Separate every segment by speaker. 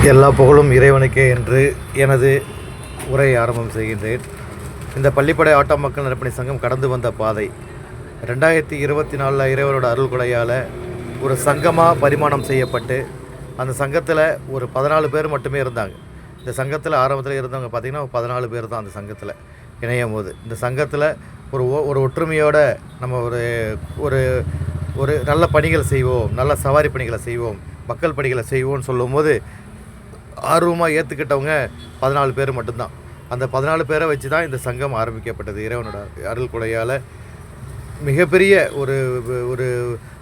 Speaker 1: எல்லா புகழும் இறைவனுக்கே என்று எனது உரையை ஆரம்பம் செய்கின்றேன். இந்த பள்ளிப்படை ஆட்டோ மக்கள் நற்பணி சங்கம் கடந்து வந்த பாதை 2024 இறைவனோட அருள் கொடையால் ஒரு சங்கமாக பரிமாணம் செய்யப்பட்டு அந்த சங்கத்தில் ஒரு 14 பேர் மட்டுமே இருந்தாங்க. இந்த சங்கத்தில் ஆரம்பத்தில் இருந்தவங்க பார்த்திங்கன்னா 14 பேர் தான் அந்த சங்கத்தில் இணையும் போது. இந்த சங்கத்தில் ஒரு ஒற்றுமையோடு நம்ம ஒரு ஒரு நல்ல பணிகள் செய்வோம், நல்ல சவாரி பணிகளை செய்வோம், மக்கள் பணிகளை செய்வோம்னு சொல்லும்போது ஆர்வமாக ஏற்றுக்கிட்டவங்க 14 பேர் மட்டும்தான். அந்த 14 பேரை வச்சு தான் இந்த சங்கம் ஆரம்பிக்கப்பட்டது. இறைவனோட அருள் கொடையால் மிகப்பெரிய ஒரு ஒரு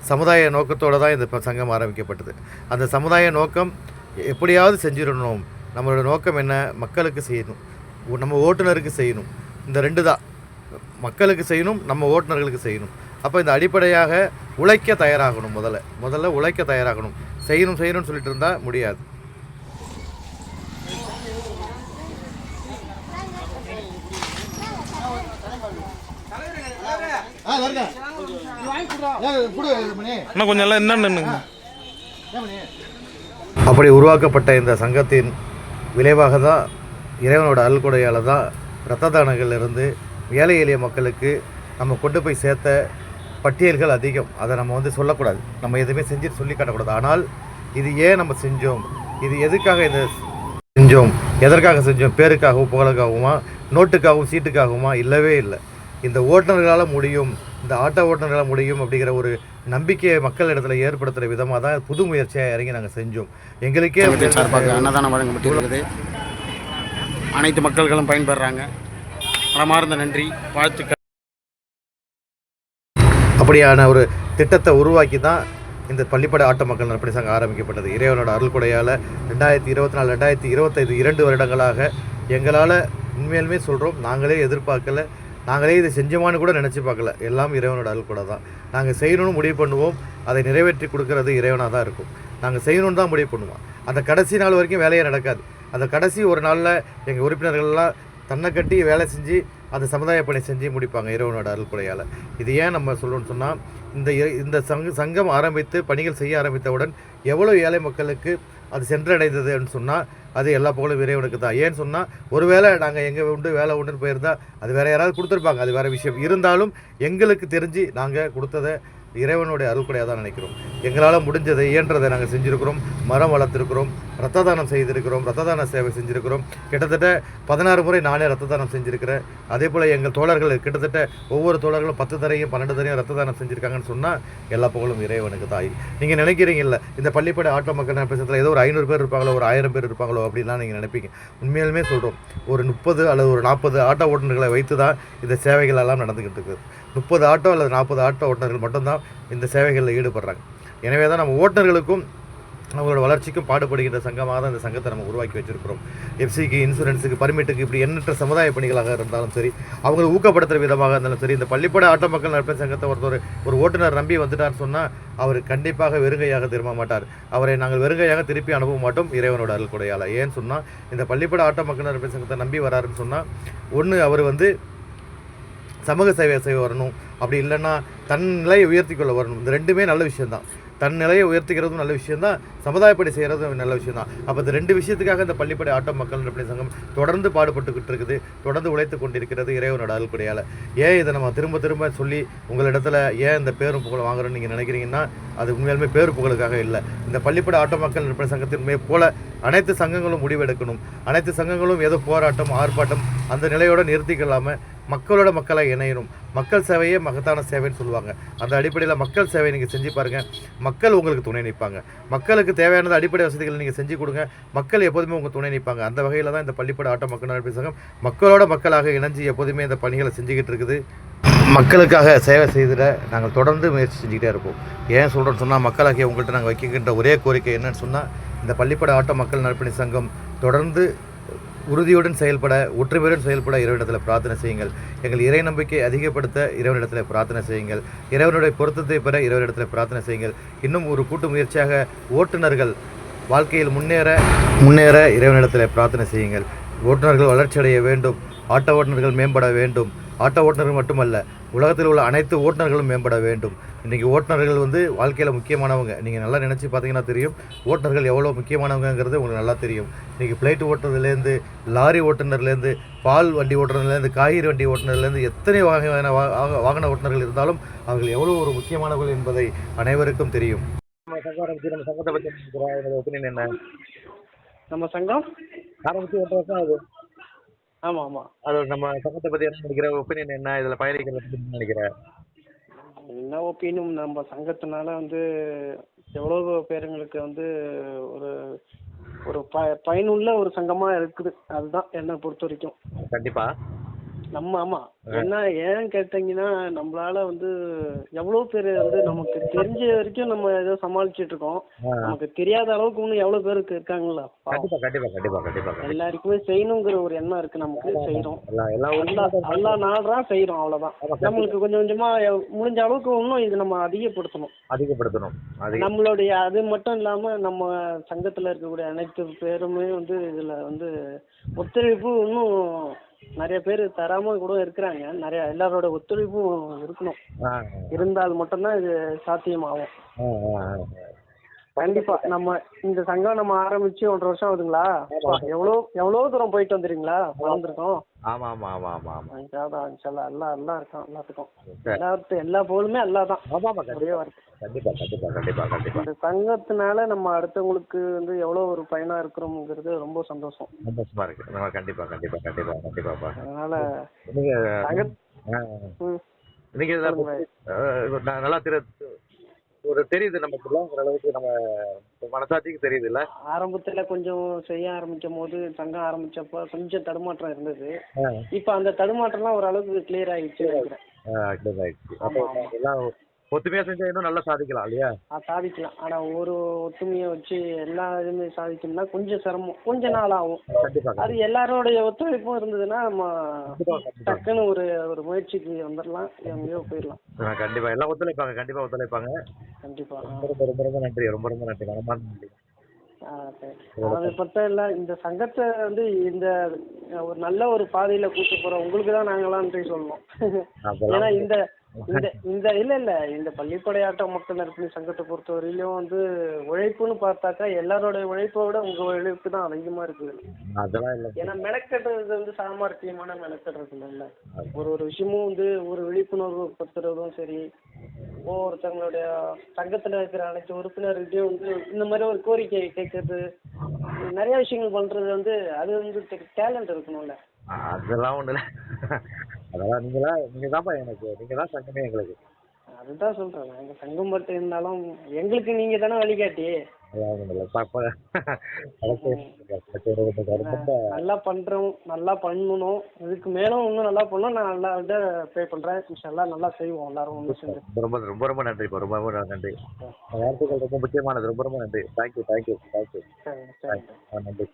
Speaker 1: சமுதாய நோக்கத்தோடு தான் இந்த சங்கம் ஆரம்பிக்கப்பட்டது. அந்த சமுதாய நோக்கம் எப்படியாவது செஞ்சிடணும். நம்மளோட நோக்கம் என்ன? மக்களுக்கு செய்யணும், நம்ம ஓட்டுநருக்கு செய்யணும். இந்த ரெண்டு தான், மக்களுக்கு செய்யணும், நம்ம ஓட்டுநர்களுக்கு செய்யணும். அப்போ இந்த அடிப்படையாக உழைக்க தயாராகணும். முதல்ல உழைக்க தயாராகணும். செய்யணும்னு சொல்லிட்டு இருந்தால் முடியாது. அப்படி உருவாக்கப்பட்ட இந்த சங்கத்தின் விளைவாக தான் இறைவனோட அருள்கொடையால் தான் இரத்த தானங்களிலிருந்து ஏழை எளிய மக்களுக்கு நம்ம கொண்டு போய் சேர்த்த பட்டியல்கள் அதிகம். அதை நம்ம சொல்லக்கூடாது, நம்ம எதுவுமே செஞ்சுட்டு சொல்லி காட்டக்கூடாது. ஆனால் இது ஏன் நம்ம செஞ்சோம், இது எதுக்காக இதை செஞ்சோம், எதற்காக செஞ்சோம், பேருக்காகவும் புகழுக்காகவுமா, நோட்டுக்காகவும் சீட்டுக்காகவுமா? இல்லவே இல்லை. இந்த ஓட்டுநர்களால் முடியும், இந்த ஆட்டோ ஓட்டுநர்களால் முடியும் அப்படிங்கிற ஒரு நம்பிக்கையை மக்கள் இடத்துல ஏற்படுத்துகிற விதமாக தான் புது முயற்சியாக இறங்கி நாங்கள் செஞ்சோம். எங்களுக்கே
Speaker 2: சார்பாக அன்னதானம் வழங்கப்பட்டிருக்கிறது. அனைத்து மக்கள்களும் பயன்பெறாங்க. மனமார்ந்த நன்றி, வாழ்த்துக்கள்.
Speaker 1: அப்படியான ஒரு திட்டத்தை உருவாக்கி தான் இந்த பள்ளிப்படை ஆட்டோ மக்கள் நற்பணி சங்கம் ஆரம்பிக்கப்பட்டது. இறைவனோட அருள் கொடையால் 2024 2025 2 வருடங்களாக எங்களால் உண்மையிலுமே சொல்கிறோம், நாங்களே எதிர்பார்க்கல, நாங்களே இதை செஞ்சோமான்னு கூட நினச்சி பார்க்கல. எல்லாம் இறைவனோட அருள் கூட தான். நாங்கள் செய்யணும்னு முடிவு பண்ணுவோம், அதை நிறைவேற்றி கொடுக்கறது இறைவனாக தான் இருக்கும். நாங்கள் செய்யணும்னு தான் முடிவு பண்ணுவோம். அந்த கடைசி நாள் வரைக்கும் வேலையே நடக்காது. அந்த கடைசி ஒரு நாளில் எங்கள் உறுப்பினர்கள்லாம் தன்னை கட்டி வேலை செஞ்சு அந்த சமுதாய பணி செஞ்சு முடிப்பாங்க இறைவனோட அருள் கொடையால். இது ஏன் நம்ம சொல்லணும்னு சொன்னால், இந்த சங்கம் ஆரம்பித்து பணிகள் செய்ய ஆரம்பித்தவுடன் எவ்வளோ ஏழை மக்களுக்கு அது சென்றடைந்ததுன்னு சொன்னால் அது எல்லா புகழும் இறைவனுக்கு தான். ஏன்னு சொன்னால், ஒருவேளை நாங்கள் எங்கே உண்டு வேலை உண்டுன்னு போயிருந்தால் அது வேறு யாராவது கொடுத்துருப்பாங்க, அது வேறு விஷயம். இருந்தாலும் எங்களுக்கு தெரிஞ்சு நாங்கள் கொடுத்ததை இறைவனுடைய அருள்கொடையாக தான் நினைக்கிறோம். எங்களால் முடிஞ்சதை இயன்றதை நாங்கள் செஞ்சுருக்கிறோம். மரம் வளர்த்துருக்கிறோம், ரத்த தானம் செய்திருக்கிறோம், ரத்த தான சேவை செஞ்சுருக்கிறோம். கிட்டத்தட்ட 16 முறை நானே ரத்த தானம் செஞ்சுருக்கிறேன். அதே போல் எங்கள் தோழர்கள் கிட்டத்தட்ட ஒவ்வொரு தோழர்களும் 10 தரையும் 12 தரையும் ரத்த தானம் செஞ்சுருக்காங்கன்னு சொன்னால் எல்லா புகழும் இறைவனுக்கு தாய். நீங்கள் நினைக்கிறீங்கல்ல, இந்த பள்ளிப்படை ஆட்டோ மக்கள் நற்பணி ஏதோ ஒரு 500 பேர் இருப்பாங்களோ, ஒரு 1000 பேர் இருப்பாங்களோ அப்படின்லாம் நீங்கள் நினைப்பீங்க. உண்மையிலுமே சொல்கிறோம், ஒரு 30 அல்லது ஒரு 40 ஆட்டோ ஓட்டுநர்களை வைத்து தான் இந்த சேவைகள் எல்லாம் நடந்துக்கிட்டு இருக்குது. 30 ஆட்டோ அல்லது 40 ஆட்டோ ஓட்டுநர்கள் மட்டும்தான் இந்த சேவைகளில் ஈடுபடுறாங்க. எனவே தான் நம்ம ஓட்டுநர்களுக்கும் அவங்களோட வளர்ச்சிக்கும் பாடுபடுகின்ற சங்கமாக தான் இந்த சங்கத்தை நம்ம உருவாக்கி வச்சுருக்கிறோம். எஃப்சிக்கு, இன்சூரன்ஸுக்கு, பர்மிட்டுக்கு, இப்படி எண்ணற்ற சமுதாய பணிகளாக இருந்தாலும் சரி, அவங்களை ஊக்கப்படுத்துகிற விதமாக இருந்தாலும் சரி, இந்த பள்ளிப்படை ஆட்டோ மக்கள் நற்பணி சங்கத்தை ஒரு ஓட்டுநர் நம்பி வந்துட்டார்னு சொன்னால் அவர் கண்டிப்பாக வெறுங்கையாக திரும்ப மாட்டார். அவரை நாங்கள் வெறுங்கையாக திருப்பி அனுப்ப மாட்டோம் இறைவனோட அருள் கொடையால். ஏன்னு சொன்னால், இந்த பள்ளிப்படை ஆட்டோ மக்கள் நற்பணி சங்கத்தை நம்பி வராருன்னு சொன்னால், ஒன்று அவர் சமூக சேவை செய்ய வரணும், அப்படி இல்லைன்னா தன் நிலையை உயர்த்தி கொள்ள வரணும். இந்த ரெண்டுமே நல்ல விஷயந்தான். தன் நிலையை உயர்த்திக்கிறதும் நல்ல விஷயந்தான், சமுதாயப்படி செய்கிறதும் நல்ல விஷயந்தான். அப்போ இந்த 2 விஷயத்துக்காக இந்த பள்ளிப்படை ஆட்டோ மக்கள் நற்பணி சங்கம் தொடர்ந்து பாடுபட்டுக்கிட்டு இருக்குது, தொடர்ந்து உழைத்து கொண்டிருக்கிறது இறைவனோட அருள் கொடையால். ஏன் இதை நம்ம திரும்ப திரும்ப சொல்லி உங்களிடத்துல ஏன் இந்த பேரும் புகழ் வாங்குறோன்னு நீங்கள் நினைக்கிறீங்கன்னா, அது உண்மையாலுமே பேரு புகழுக்காக இல்லை. இந்த பள்ளிப்படை ஆட்டோ மக்கள் நற்பணி சங்கத்தின் போல அனைத்து சங்கங்களும் முடிவெடுக்கணும். அனைத்து சங்கங்களும் ஏதோ போராட்டம், ஆர்ப்பாட்டம் அந்த நிலையோடு நிறுத்திக்கலாமல் மக்களோட மக்களாக இணையணும். மக்கள் சேவையே மகத்தான சேவைன்னு சொல்லுவாங்க. அந்த அடிப்படையில் மக்கள் சேவை நீங்கள் செஞ்சு பாருங்கள், மக்கள் உங்களுக்கு துணை நிற்பாங்க. மக்களுக்கு தேவையானது அடிப்படை வசதிகளை நீங்கள் செஞ்சு கொடுங்க, மக்கள் எப்போதுமே உங்கள் துணை நிற்பாங்க. அந்த வகையில் தான் இந்த பள்ளிப்படை ஆட்டோ மக்கள் நற்பணி சங்கம் மக்களோட மக்களாக இணைஞ்சு எப்போதுமே இந்த பணிகளை செஞ்சுக்கிட்டு இருக்குது. மக்களுக்காக சேவை செய்திட நாங்கள் தொடர்ந்து முயற்சி செஞ்சுக்கிட்டே இருப்போம். ஏன் சொல்கிறோன்னு சொன்னால், மக்களாகிய உங்கள்கிட்ட நாங்கள் வைக்கின்ற ஒரே கோரிக்கை என்னன்னு சொன்னால், இந்த பள்ளிப்படை ஆட்டோ மக்கள் நற்பணி சங்கம் தொடர்ந்து உறுதியுடன் செயல்பட, ஒற்றுமையுடன் செயல்பட இறைவனிடத்தில் பிரார்த்தனை செய்யுங்கள். எங்கள் இறை நம்பிக்கை அதிகப்படுத்த இறைவனிடத்தில் பிரார்த்தனை செய்யுங்கள். இறைவனுடைய பொருத்தத்தை பெற இறைவனிடத்தில் பிரார்த்தனை செய்யுங்கள். இன்னும் ஒரு கூட்டு முயற்சியாக ஓட்டுநர்கள் வாழ்க்கையில் முன்னேற இறைவனிடத்தில் பிரார்த்தனை செய்யுங்கள். ஓட்டுநர்கள் வளர்ச்சி அடைய வேண்டும், ஆட்டோ ஓட்டுநர்கள் மேம்பட வேண்டும், ஆட்டோ ஓட்டுநர்கள் மட்டுமல்ல, உலகத்தில் உள்ள அனைத்து ஓட்டுநர்களும் மேம்பட வேண்டும். இன்றைக்கி ஓட்டுநர்கள் வந்து வாழ்க்கையில் முக்கியமானவங்க. நீங்கள் நல்லா நினச்சி பார்த்தீங்கன்னா தெரியும், ஓட்டுநர்கள் எவ்வளோ முக்கியமானவங்கிறது உங்களுக்கு நல்லா தெரியும். இன்றைக்கி ஃப்ளைட் ஓட்டுறதுலேருந்து, லாரி ஓட்டுநர்லேருந்து, பால் வண்டி ஓட்டுறதுலேருந்து, காய்கறி வண்டி ஓட்டுநர்லேருந்து எத்தனை வகையான வாகன ஓட்டுநர்கள் இருந்தாலும் அவர்கள் எவ்வளோ ஒரு முக்கியமானவர்கள் என்பதை அனைவருக்கும் தெரியும். நம்ம சங்கம் ஆரம்பிச்சு நம்ம சங்கத்தை பற்றி என்னோட ஒப்பீனியன் என்ன?
Speaker 3: நம்ம சங்கம்
Speaker 1: ஆரம்பிச்சு 8 வருஷம் ஆகுது.
Speaker 3: ஆமாம் ஆமாம்.
Speaker 1: அது நம்ம சங்கத்தை பற்றி என்ன நினைக்கிற? ஒப்பீனியன் என்ன? இதில் பயணிக்கிறத பற்றி என்ன நினைக்கிற?
Speaker 3: என்ன ஒப்பீனியும் நம்ம சங்கத்தினால வந்து எவ்வளோ பேருங்களுக்கு வந்து ஒரு ஒரு பயனுள்ள ஒரு சங்கமாக இருக்குது. அதுதான் என்னை பொறுத்த வரைக்கும்.
Speaker 1: கண்டிப்பாக.
Speaker 3: நம்ம ஆமாம். என்ன ஏன் கேட்டீங்கன்னா, நம்மளால வந்து எவ்வளோ பேர் வந்து நமக்கு தெரிஞ்ச வரைக்கும் நம்ம ஏதோ சமாளிச்சுட்டு இருக்கோம். நமக்கு தெரியாத அளவுக்கு இன்னும் எவ்வளோ பேருக்கு இருக்காங்களா? எல்லாருக்குமே செய்யணுங்கிற ஒரு எண்ணம் இருக்கு. நமக்கு செய்யறோம், எல்லா நாடுறான் செய்யறோம், அவ்வளவுதான். நம்மளுக்கு கொஞ்சம் கொஞ்சமா முடிஞ்ச அளவுக்கு இன்னும் இது நம்ம அதிகப்படுத்தணும். நம்மளுடைய அது மட்டும் இல்லாம நம்ம சங்கத்துல இருக்கக்கூடிய அனைத்து பேருமே வந்து இதுல வந்து ஒத்துழைப்பு இன்னும் நிறைய பேர் தராம கூட இருக்கிறாங்க. நிறைய எல்லாரோட ஒத்துழைப்பும் இருக்கணும். இருந்தால் மட்டும்தான் இது சாத்தியமாகும். கண்டிப்பா. நம்ம இந்த சங்கம் நம்ம ஆரம்பிச்சு 1.5 வருஷம் ஆகுதுங்களா? எவ்வளவு தூரம் போயிட்டு வந்துருங்களா? வளர்ந்துருக்கோம். எல்லாம் இருக்கும். எல்லாத்துக்கும் எல்லா போலுமே அல்லாதான். ஒரே வார்த்தை. இந்த சங்கத்தினால நம்ம அடுத்தவங்களுக்கு வந்து எவ்வளவு ஒரு பயனா இருக்கிறோம்ங்கிறது ரொம்ப சந்தோஷம்.
Speaker 1: சந்தோஷமா இருக்கு. கண்டிப்பா.
Speaker 3: அதனால
Speaker 1: நீங்க நல்லா ஒரு தெரியுது நமக்குங்கிற அளவுக்கு நம்ம மனசாட்சிக்கு தெரியுது இல்ல.
Speaker 3: ஆரம்பத்துல கொஞ்சம் செய்ய ஆரம்பிக்கும் போது சங்கம் ஆரம்பிச்சப்ப கொஞ்சம் தடுமாற்றம் இருந்தது. இப்ப அந்த தடுமாற்றம்லாம் ஓரளவுக்கு கிளியர் ஆயிடுச்சு நினைக்கிறேன்.
Speaker 1: ஒத்துமையா செஞ்சா இன்னும் நல்லா சாதிக்கலாம் இல்லையா?
Speaker 3: சாதிக்கலாம். ஆனா ஒரு ஒத்துமையை வச்சு எல்லா இதுமே சாதிக்கணும்னா கொஞ்சம் சிரமம், கொஞ்ச நாள் ஆகும். அது எல்லாரோடைய ஒத்துழைப்பும் இருந்ததுன்னா நம்ம டக்குன்னு ஒரு முயற்சிக்கு வந்துடலாம், எங்கேயோ போயிடலாம்.
Speaker 1: கண்டிப்பா எல்லாம் ஒத்துழைப்பாங்க. கண்டிப்பா. ரொம்ப நன்றி. நன்றி.
Speaker 3: அதை பத்த இல்ல, இந்த சங்கத்தை வந்து இந்த ஒரு நல்ல ஒரு பாதையில கூட்டு போறோம் உங்களுக்கு தான் நாங்களாம் நன்றி சொல்லணும். ஏன்னா இந்த பள்ளிப்படை ஆட்ட மக்கள் நற்பணி சங்கத்தை பொறுத்த வரையிலும் வந்து உழைப்புன்னு பார்த்தாக்கா எல்லாரோட உழைப்பை விட உங்க உழைப்பு தான் அதிகமா இருக்குது. ஏன்னா மெனக்கட்டுறது வந்து சாமர்த்தியமான மெனக்கட்டுறது இல்ல. ஒரு விஷயமும் வந்து ஒரு விழிப்புணர்வு படுத்துறதும் சரி, ஒருத்தவங்களுடைய சங்கத்துல இருக்கிற அனைத்து உறுப்பினர்கிட்டையும் வந்து இந்த மாதிரி ஒரு கோரிக்கை கேட்கறது, நிறைய விஷயங்கள் பண்றது வந்து அது வந்து டேலண்ட் இருக்கணும்ல.
Speaker 1: அதெல்லாம் ஒண்ணு இல்ல. அதெல்லாம் நீங்க தான் சங்கமே எங்களுக்கு.
Speaker 3: அதுதான் சொல்றேன். எங்க சங்கம் மட்டும் இருந்தாலும் எங்களுக்கு நீங்க தானே வழிகாட்டி. நல்லா பண்றோம், நல்லா பண்ணணும். இதுக்கு மேலும் இன்னும் நல்லா பண்ணணும். நான் நல்லா ப்ரே பண்றேன். இன்ஷாஅல்லாஹ் நல்லா செய்வோம் எல்லாரும் ஒன்று சேர்ந்து.
Speaker 1: ரொம்ப நன்றி. ரொம்ப நன்றி. வாழ்த்துக்கள் ரொம்ப முக்கியமானது. ரொம்ப நன்றி. தேங்க்யூ.
Speaker 3: சரி.
Speaker 1: நன்றி.